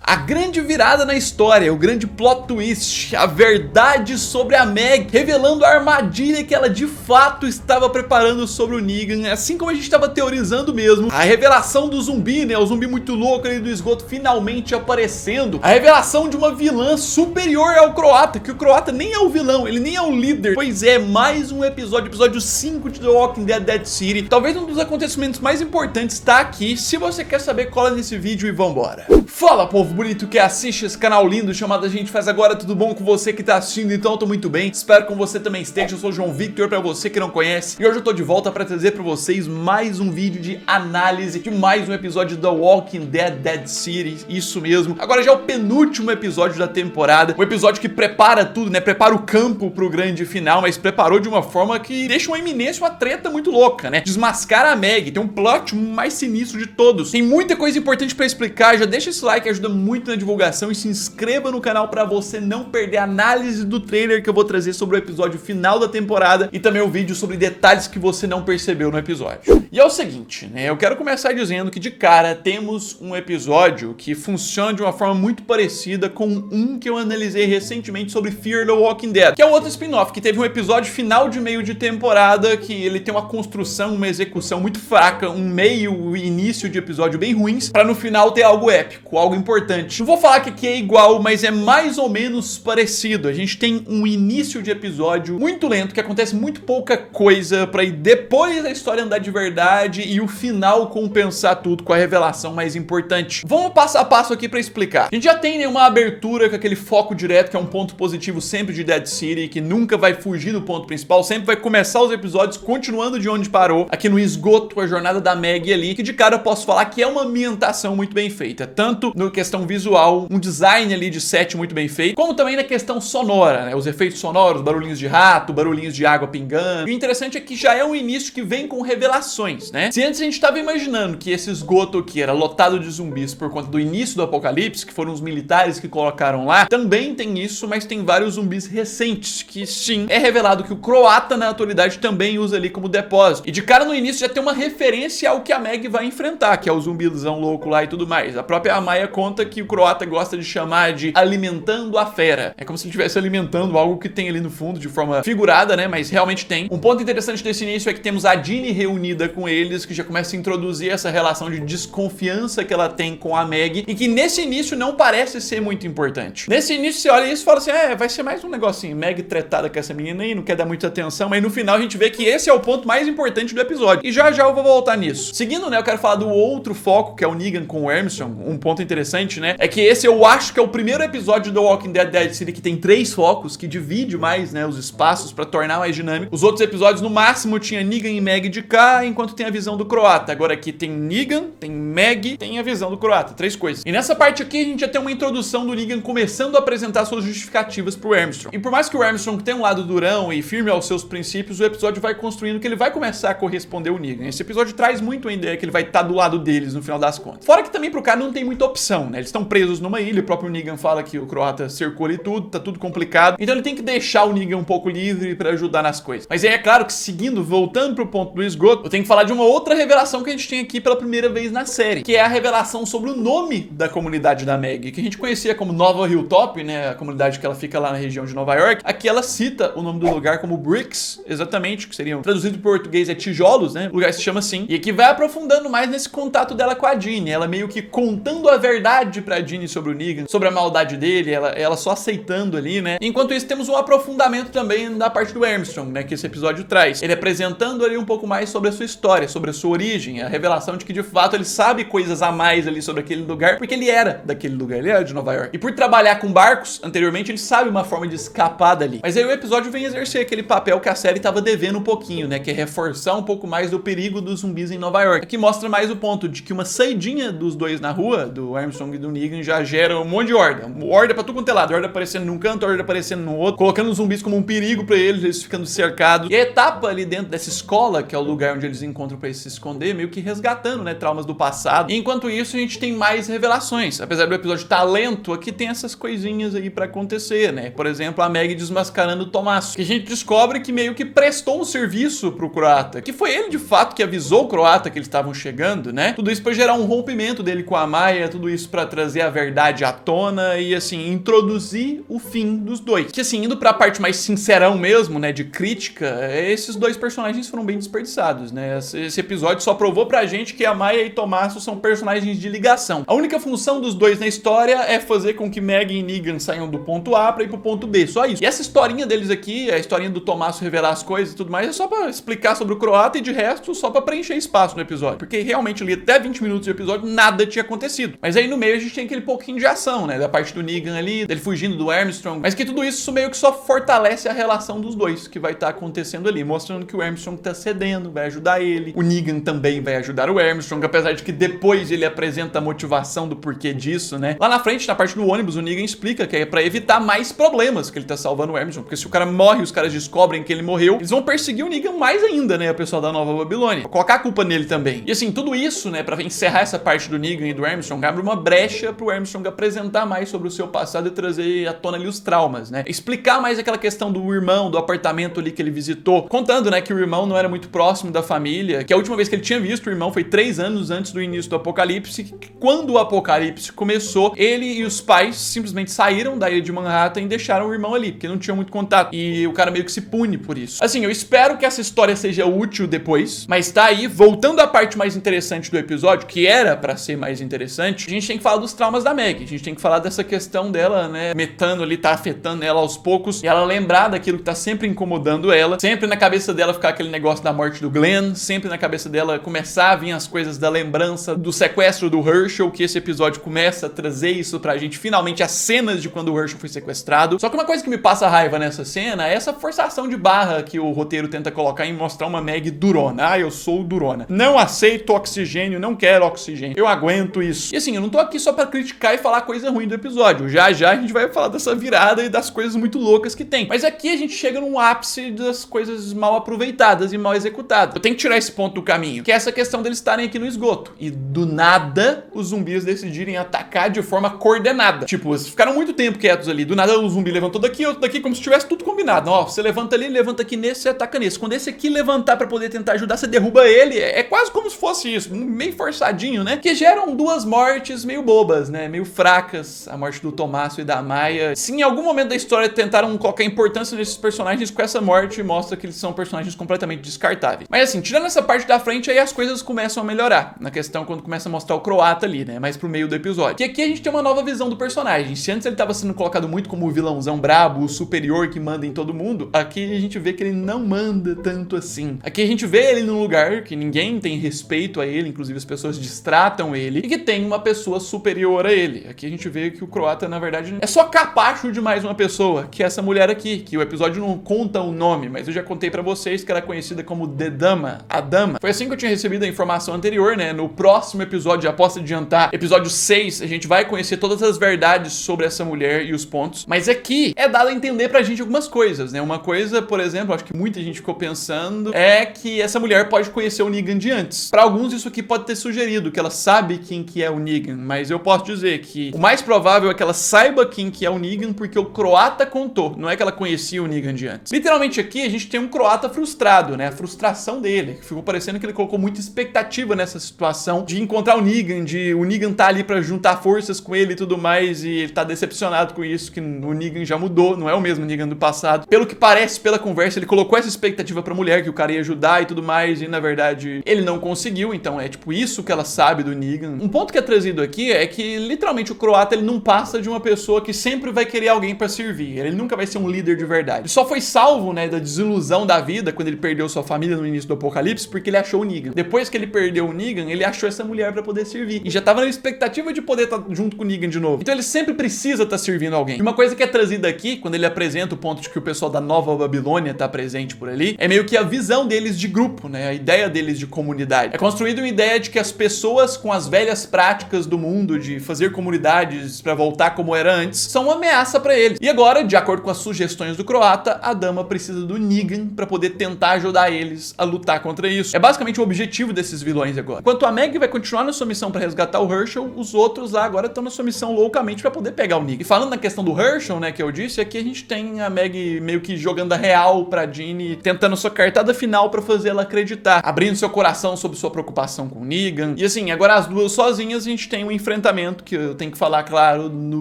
A grande virada na história, o grande plot twist, a verdade sobre a Meg, revelando a armadilha que ela de fato estava preparando sobre o Negan, assim como a gente estava teorizando mesmo. A revelação do zumbi, né, o zumbi muito louco ali do esgoto finalmente aparecendo. A revelação de uma vilã superior ao Croata, que o Croata nem é o vilão, ele nem é o líder. Pois é, mais um episódio, episódio 5 de The Walking Dead Dead City. Talvez um dos acontecimentos mais importantes está aqui. Se você quer saber, cola nesse vídeo e vambora. Fala, povo bonito que assiste esse canal lindo chamado A Gente Faz Agora, tudo bom com você que tá assistindo? Então eu tô muito bem, espero que você também esteja. Eu sou o João Victor, pra você que não conhece, e hoje eu tô de volta pra trazer pra vocês mais um vídeo de análise de mais um episódio da Walking Dead Dead City, isso mesmo. Agora já é o penúltimo episódio da temporada, um episódio que prepara tudo, né, prepara o campo pro grande final, mas preparou de uma forma que deixa uma iminência, uma treta muito louca, né? Desmascara a Meg, tem um plot mais sinistro de todos. Tem muita coisa importante pra explicar, já deixa esse like, ajuda muito na divulgação, e se inscreva no canal pra você não perder a análise do trailer que eu vou trazer sobre o episódio final da temporada e também o vídeo sobre detalhes que você não percebeu no episódio. E é o seguinte, né, eu quero começar dizendo que de cara temos um episódio que funciona de uma forma muito parecida com um que eu analisei recentemente sobre Fear the Walking Dead, que é um outro spin-off que teve um episódio final de meio de temporada que ele tem uma construção, uma execução muito fraca, um meio e início de episódio bem ruins, pra no final ter algo épico, algo importante. Não vou falar que aqui é igual, mas é mais ou menos parecido. A gente tem um início de episódio muito lento, que acontece muito pouca coisa, pra ir depois a história andar de verdade e o final compensar tudo com a revelação mais importante. Vamos passo a passo aqui pra explicar. A gente já tem, né, uma abertura com aquele foco direto, que é um ponto positivo sempre de Dead City, que nunca vai fugir do ponto principal, sempre vai começar os episódios continuando de onde parou, aqui no esgoto, a jornada da Meg ali, que de cara eu posso falar que é uma ambientação muito bem feita, tanto no questão visual, um design ali de set muito bem feito, como também na questão sonora, né, os efeitos sonoros, barulhinhos de rato, barulhinhos de água pingando. E o interessante é que já é um início que vem com revelações, né? Se antes a gente tava imaginando que esse esgoto aqui era lotado de zumbis por conta do início do apocalipse, que foram os militares que colocaram lá, também tem isso, mas tem vários zumbis recentes, que sim, é revelado que o Croata na atualidade também usa ali como depósito. E de cara no início já tem uma referência ao que a Meg vai enfrentar, que é o zumbizão louco lá e tudo mais. A própria Amaya conta que o Croata gosta de chamar de alimentando a fera. É como se ele estivesse alimentando algo que tem ali no fundo de forma figurada, né? Mas realmente tem. Um ponto interessante desse início é que temos a Dini reunida com eles, que já começa a introduzir essa relação de desconfiança que ela tem com a Meg, e que nesse início não parece ser muito importante. Nesse início você olha isso e fala assim, vai ser mais um negocinho, Meg tretada com essa menina aí, não quer dar muita atenção, mas no final a gente vê que esse é o ponto mais importante do episódio. E já já eu vou voltar nisso. Seguindo, né, eu quero falar do outro foco, que é o Negan com o Armstrong. Um ponto interessante, né, é que esse eu acho que é o primeiro episódio do Walking Dead Dead City que tem 3 focos, que divide mais, né, os espaços pra tornar mais dinâmico. Os outros episódios, no máximo, tinha Negan e Meg de cá, enquanto tem a visão do Croata. Agora aqui tem Negan, tem Meg, tem a visão do Croata. 3 coisas. E nessa parte aqui a gente já tem uma introdução do Negan começando a apresentar suas justificativas pro Armstrong. E por mais que o Armstrong tenha um lado durão e firme aos seus princípios, o episódio vai construindo que ele vai começar a corresponder o Negan. Esse episódio traz muito a ideia que ele vai estar do lado deles no final das contas. Fora que também pro cara não tem muita opção, né? Eles estão presos numa ilha, o próprio Negan fala que o Croata cercou ali tudo, tá tudo complicado. Então ele tem que deixar o Negan um pouco livre pra ajudar nas coisas. Mas aí é claro que seguindo, voltando pro ponto do esgoto, eu tenho que falar de uma outra revelação que a gente tem aqui pela primeira vez na série, que é a revelação sobre o nome da comunidade da Meg, que a gente conhecia como Nova Hilltop, né? A comunidade que ela fica lá na região de Nova York. Aqui ela cita o nome do lugar como Bricks, exatamente, que seriam traduzido para português é tijolos, né? O lugar se chama assim. E aqui vai aprofundando mais nesse contato dela com a Dini, ela meio que contando a verdade pra Dini sobre o Negan, sobre a maldade dele, ela só aceitando ali, né? Enquanto isso, temos um aprofundamento também da parte do Armstrong, né? Que esse episódio traz. Ele apresentando ali um pouco mais sobre a sua história, sobre a sua origem, a revelação de que de fato ele sabe coisas a mais ali sobre aquele lugar, porque ele era daquele lugar, ele era de Nova York. E por trabalhar com barcos anteriormente, ele sabe uma forma de escapar dali. Mas aí o episódio vem exercer aquele papel que a série tava devendo um pouquinho, né? Que é reforçar um pouco mais do perigo dos zumbis em Nova York. Aqui mostra mais o ponto de que uma saidinha dos dois na rua, do Armstrong e do Negan, já gera um monte de horda. Horda pra tudo quanto é lado. Horda aparecendo num canto, horda aparecendo no outro, colocando os zumbis como um perigo pra eles ficando cercados. E a etapa ali dentro dessa escola, que é o lugar onde eles encontram pra se esconder, meio que resgatando, né, traumas do passado. E enquanto isso, a gente tem mais revelações. Apesar do episódio estar lento, aqui tem essas coisinhas aí pra acontecer, né? Por exemplo, a Meg desmascarando o Tommaso, que a gente descobre que meio que prestou um serviço pro Croata, que foi ele de fato que avisou o Croata que eles estavam chegando, né? Tudo isso pra gerar um rompimento dele com a Amaya, tudo isso pra trazer a verdade à tona e, assim, introduzir o fim dos dois. Que, assim, indo pra parte mais sincerão mesmo, né, de crítica, esses dois personagens foram bem desperdiçados, né? Esse episódio só provou pra gente que a Maya e Tommaso são personagens de ligação. A única função dos dois na história é fazer com que Meg e Negan saiam do ponto A pra ir pro ponto B, só isso. E essa historinha deles aqui, a historinha do Tommaso revelar as coisas e tudo mais, é só pra explicar sobre o croata e de resto só pra preencher espaço no episódio. Porque realmente ali até 20 minutos de episódio nada tinha acontecido. Mas aí no meio a gente tem aquele pouquinho de ação, né? Da parte do Negan ali, dele fugindo do Armstrong. Mas que tudo isso meio que só fortalece a relação dos dois que vai estar acontecendo ali, mostrando que o Armstrong tá cedendo, vai ajudar ele. O Negan também vai ajudar o Armstrong, apesar de que depois ele apresenta a motivação do porquê disso, né? Lá na frente, na parte do ônibus, o Negan explica que é pra evitar mais problemas que ele tá salvando o Armstrong. Porque se o cara morre, os caras descobrem que ele morreu, eles vão perseguir o Negan mais ainda, né? O pessoal da Nova Babilônia. Vou colocar a culpa nele também. E assim, tudo isso, né, pra encerrar essa parte do Negan e do Armstrong, abre uma brecha pro Armstrong apresentar mais sobre o seu passado e trazer à tona ali os traumas, né? Explicar mais aquela questão do irmão, do apartamento ali que ele visitou, contando, né, que o irmão não era muito próximo da família, que a última vez que ele tinha visto o irmão foi 3 anos antes do início do apocalipse, que quando o apocalipse começou, ele e os pais simplesmente saíram da ilha de Manhattan e deixaram o irmão ali, porque não tinham muito contato. E o cara meio que se pune por isso. Assim, eu espero que essa história seja útil depois, mas tá aí, voltando à parte mais interessante do episódio, que era pra ser mais interessante, a gente tem que falar dos traumas da Meg, a gente tem que falar dessa questão dela, né, metano ali, tá afetando ela aos poucos, e ela lembrar daquilo que tá sempre incomodando ela, sempre na cabeça dela ficar aquele negócio da morte do Glenn, sempre na cabeça dela começar a vir as coisas da lembrança do sequestro do Herschel, que esse episódio começa a trazer isso pra gente, finalmente as cenas de quando o Herschel foi sequestrado. Só que uma coisa que me passa raiva nessa cena é essa forçação de barra que o roteiro tenta colocar em mostrar uma Meg durona. Ah, eu sou durona. Não aceito oxigênio, não quero oxigênio. Eu aguento isso. E assim, eu não tô aqui só pra criticar e falar coisa ruim do episódio. Já já a gente vai falar dessa virada e das coisas muito loucas que tem. Mas aqui a gente chega num ápice das coisas mal aproveitadas e mal executadas. Eu tenho que tirar esse ponto do caminho, que é essa questão deles estarem aqui no esgoto. E do nada, os zumbis decidirem atacar de forma coordenada. Tipo, eles ficaram muito tempo quietos ali. Do nada, o zumbi levantou daqui, outro daqui, como se tivesse tudo combinado. Ó, você levanta ali, levanta aqui nesse, você ataca nesse. Quando esse aqui levantar pra poder tentar ajudar, você derruba ele. É quase como se fosse isso, meio forçadinho, né? Que geram duas mortes meio bobas, né? Meio fracas. A morte do Tommaso e da Maya. Se em algum momento da história tentaram colocar importância nesses personagens, com essa morte mostra que eles são personagens completamente descartáveis. Mas assim, tirando essa parte da frente, aí as coisas começam a melhorar. Na questão quando começa a mostrar o croata ali, né? Mais pro meio do episódio. Que aqui a gente tem uma nova visão do personagem. Se antes ele tava sendo colocado muito como o vilãozão brabo, o superior que manda em todo mundo, aqui a gente vê que ele não manda tanto assim. Aqui a gente vê ele num lugar que ninguém tem respeito a ele, inclusive as pessoas distratam ele, e que tem uma pessoa superior a ele. Aqui a gente vê que o croata, na verdade, é só capacho de mais uma pessoa, que é essa mulher aqui, que o episódio não conta o nome, mas eu já contei pra vocês que era conhecida como The Dama, a Dama. Foi assim que eu tinha recebido a informação anterior, né? No próximo episódio, já posso adiantar, episódio 6, a gente vai conhecer todas as verdades sobre essa mulher e os pontos, mas aqui é dado a entender pra gente algumas coisas, né? Uma coisa, por exemplo, acho que muita gente ficou pensando, é que essa mulher pode conhecer o Negan de antes. Pra alguns isso aqui pode ter sugerido que ela sabe quem que é o Negan, mas eu posso dizer que o mais provável é que ela saiba quem que é o Negan porque o croata contou, não é que ela conhecia o Negan de antes. Literalmente aqui a gente tem um croata frustrado, né? A frustração dele, ficou parecendo que ele colocou muita expectativa nessa situação de encontrar o Negan, de o Negan tá ali pra juntar forças com ele e tudo mais, e ele tá decepcionado com isso, que o Negan já mudou, não é o mesmo Negan do passado. Pelo que parece, pela conversa, ele colocou essa expectativa pra mulher, que o cara ia ajudar e tudo mais, e na verdade ele não conseguiu, então é tipo isso que ela sabe do Negan. Um ponto que é trazido aqui é que literalmente o croata ele não passa de uma pessoa que sempre vai querer alguém pra servir, ele nunca vai ser um líder de verdade. Ele só foi salvo, né, da desilusão da vida quando ele perdeu sua família no início do apocalipse, porque ele achou o Negan. Depois que ele perdeu o Negan, ele achou essa mulher pra poder servir, e já tava na expectativa de poder estar junto com o Negan de novo. Então ele sempre precisa estar servindo alguém. E uma coisa que é trazida aqui, quando ele apresenta o ponto de que o pessoal da Nova Babilônia tá presente por ali, é meio que a visão deles de grupo, né, a ideia deles de comunidade. É construída uma ideia de que as pessoas com as velhas práticas do mundo de fazer comunidades pra voltar como era antes, são uma ameaça pra eles. E agora, de acordo com as sugestões do croata, a Dama precisa do Negan pra poder tentar ajudar eles a lutar contra isso. É basicamente o objetivo desses vilões agora. Enquanto a Meg vai continuar na sua missão pra resgatar o Herschel, os outros lá agora estão na sua missão loucamente pra poder pegar o Negan. E falando na questão do Herschel, né, que eu disse, aqui a gente tem a Meg meio que jogando a real pra Jeannie, tentando sua cartada final pra fazer ela acreditar, abrindo seu coração sobre sua preocupação com o Negan. E assim, agora as duas sozinhas a gente tem um enfrentamento enfrentamento, que eu tenho que falar, claro, no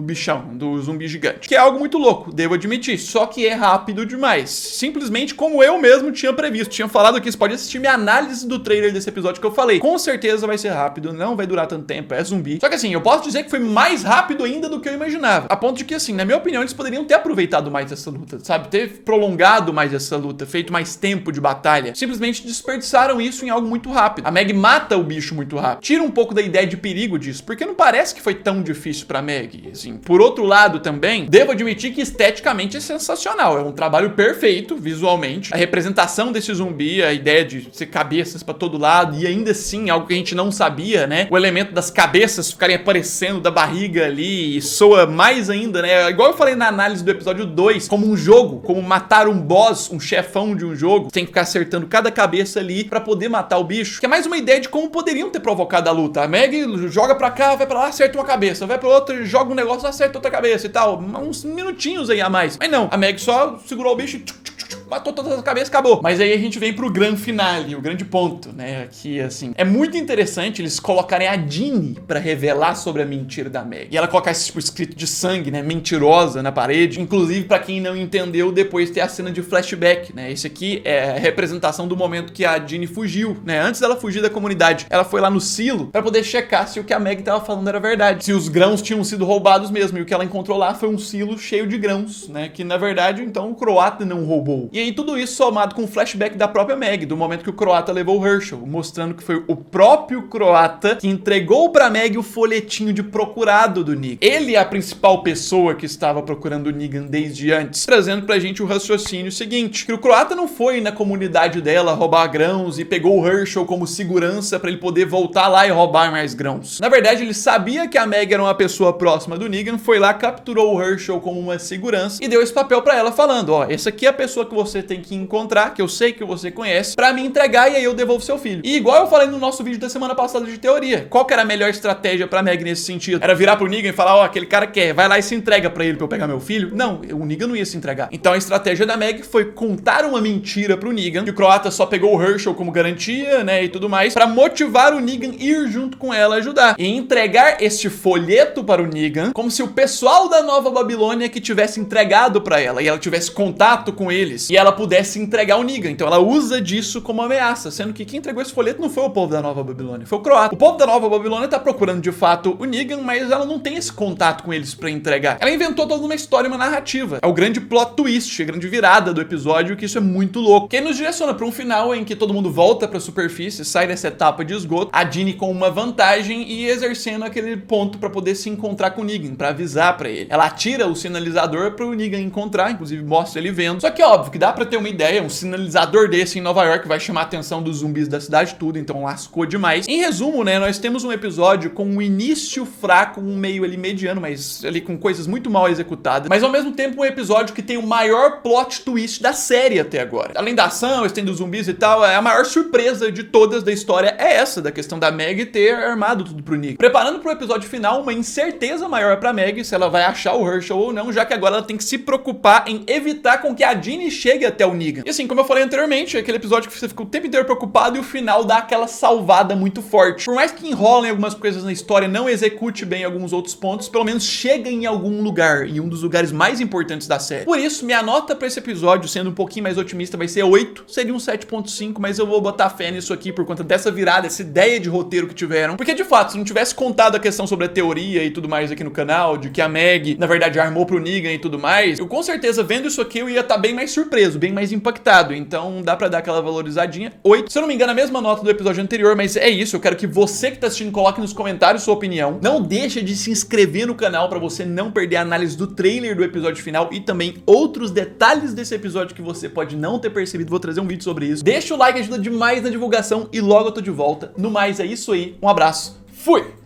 bichão, do zumbi gigante. Que é algo muito louco, devo admitir, só que é rápido demais. Simplesmente como eu mesmo tinha previsto. Tinha falado aqui, você pode assistir minha análise do trailer desse episódio que eu falei. Com certeza vai ser rápido, não vai durar tanto tempo, é zumbi. Só que assim, eu posso dizer que foi mais rápido ainda do que eu imaginava. A ponto de que assim, na minha opinião, eles poderiam ter aproveitado mais essa luta, sabe? Ter prolongado mais essa luta, feito mais tempo de batalha. Simplesmente desperdiçaram isso em algo muito rápido. A Meg mata o bicho muito rápido. Tira um pouco da ideia de perigo disso, porque não parece que foi tão difícil pra Meg, assim. Por outro lado também, devo admitir que esteticamente é sensacional. É um trabalho perfeito, visualmente. A representação desse zumbi, a ideia de ser cabeças pra todo lado, e ainda assim, algo que a gente não sabia, né? O elemento das cabeças ficarem aparecendo da barriga ali, e soa mais ainda, né? Igual eu falei na análise do episódio 2, como um jogo, como matar um boss, um chefão de um jogo. Tem que ficar acertando cada cabeça ali pra poder matar o bicho. Que é mais uma ideia de como poderiam ter provocado a luta. A Meg joga pra cá, vai pra lá, acerta uma cabeça. Vai pra outra, joga um negócio, acerta outra cabeça e tal. Uns minutinhos aí a mais. Mas não, a Meg só segurou o bicho e matou todas as cabeças, acabou. Mas aí a gente vem pro grande finale, o grande ponto, né? Aqui, assim, é muito interessante eles colocarem a Dini pra revelar sobre a mentira da Meg. E ela colocar esse tipo escrito de sangue, né? Mentirosa na parede. Inclusive, pra quem não entendeu, depois tem a cena de flashback, né? Esse aqui é a representação do momento que a Dini fugiu, né? Antes dela fugir da comunidade, ela foi lá no silo pra poder checar se o que a Meg tava falando era verdade. Se os grãos tinham sido roubados mesmo. E o que ela encontrou lá foi um silo cheio de grãos, né? Que, na verdade, então, o croata não roubou. E aí tudo isso somado com o flashback da própria Meg, do momento que o croata levou o Herschel, mostrando que foi o próprio croata que entregou pra Meg o folhetinho de procurado do Negan. Ele é a principal pessoa que estava procurando o Negan desde antes, trazendo pra gente o raciocínio seguinte, que o croata não foi na comunidade dela roubar grãos e pegou o Herschel como segurança pra ele poder voltar lá e roubar mais grãos. Na verdade, ele sabia que a Meg era uma pessoa próxima do Negan, foi lá, capturou o Herschel como uma segurança e deu esse papel pra ela, falando, ó, essa aqui é a pessoa que você tem que encontrar, que eu sei que você conhece, pra me entregar e aí eu devolvo seu filho. E igual eu falei no nosso vídeo da semana passada de teoria, qual que era a melhor estratégia pra Meg nesse sentido? Era virar pro Negan e falar, ó, aquele cara quer, vai lá e se entrega pra ele pra eu pegar meu filho? Não, o Negan não ia se entregar. Então a estratégia da Meg foi contar uma mentira pro Negan, que o croata só pegou o Herschel como garantia, né, e tudo mais, pra motivar o Negan ir junto com ela ajudar. E entregar este folheto para o Negan, como se o pessoal da Nova Babilônia que tivesse entregado pra ela, e ela tivesse contato com eles, e ela pudesse entregar o Negan. Então ela usa disso como ameaça, sendo que quem entregou esse folheto não foi o povo da Nova Babilônia, foi o croata. O povo da Nova Babilônia tá procurando de fato o Negan, mas ela não tem esse contato com eles pra entregar. Ela inventou toda uma história, uma narrativa. É o grande plot twist, a grande virada do episódio, que isso é muito louco. Que nos direciona pra um final em que todo mundo volta pra superfície, sai dessa etapa de esgoto, a Dini com uma vantagem e exercendo aquele ponto pra poder se encontrar com o Negan, pra avisar pra ele. Ela atira o sinalizador pro Negan encontrar, inclusive mostra ele vendo. Só que óbvio que dá pra ter uma ideia, um sinalizador desse em Nova York vai chamar a atenção dos zumbis da cidade tudo, então lascou demais. Em resumo, né, nós temos um episódio com um início fraco, um meio ali mediano, mas ali com coisas muito mal executadas, mas ao mesmo tempo um episódio que tem o maior plot twist da série até agora. Além da ação, esse tem dos zumbis e tal, a maior surpresa de todas da história é essa, da questão da Meg ter armado tudo pro Negan. Preparando pro episódio final, uma incerteza maior pra Meg se ela vai achar o Herschel ou não, já que agora ela tem que se preocupar em evitar com que a Dini chegue até o Negan. E assim, como eu falei anteriormente, é aquele episódio que você fica o tempo inteiro preocupado e o final dá aquela salvada muito forte. Por mais que enrolem algumas coisas na história, não execute bem alguns outros pontos, pelo menos chega em algum lugar, em um dos lugares mais importantes da série. Por isso, minha nota pra esse episódio, sendo um pouquinho mais otimista, vai ser 8, seria um 7.5, mas eu vou botar fé nisso aqui por conta dessa virada, essa ideia de roteiro que tiveram. Porque, de fato, se não tivesse contado a questão sobre a teoria e tudo mais aqui no canal, de que a Meg, na verdade, armou pro Negan e tudo mais, eu com certeza, vendo isso aqui, eu ia estar bem mais surpreso, bem mais impactado. Então, dá pra dar aquela valorizadinha. 8. Se eu não me engano, a mesma nota do episódio anterior, mas é isso. Eu quero que você que tá assistindo coloque nos comentários sua opinião. Não deixa de se inscrever no canal pra você não perder a análise do trailer do episódio final e também outros detalhes desse episódio que você pode não ter percebido. Vou trazer um vídeo sobre isso. Deixa o like, ajuda demais na divulgação e logo eu tô de volta. No mais, é isso aí. Um abraço. Fui!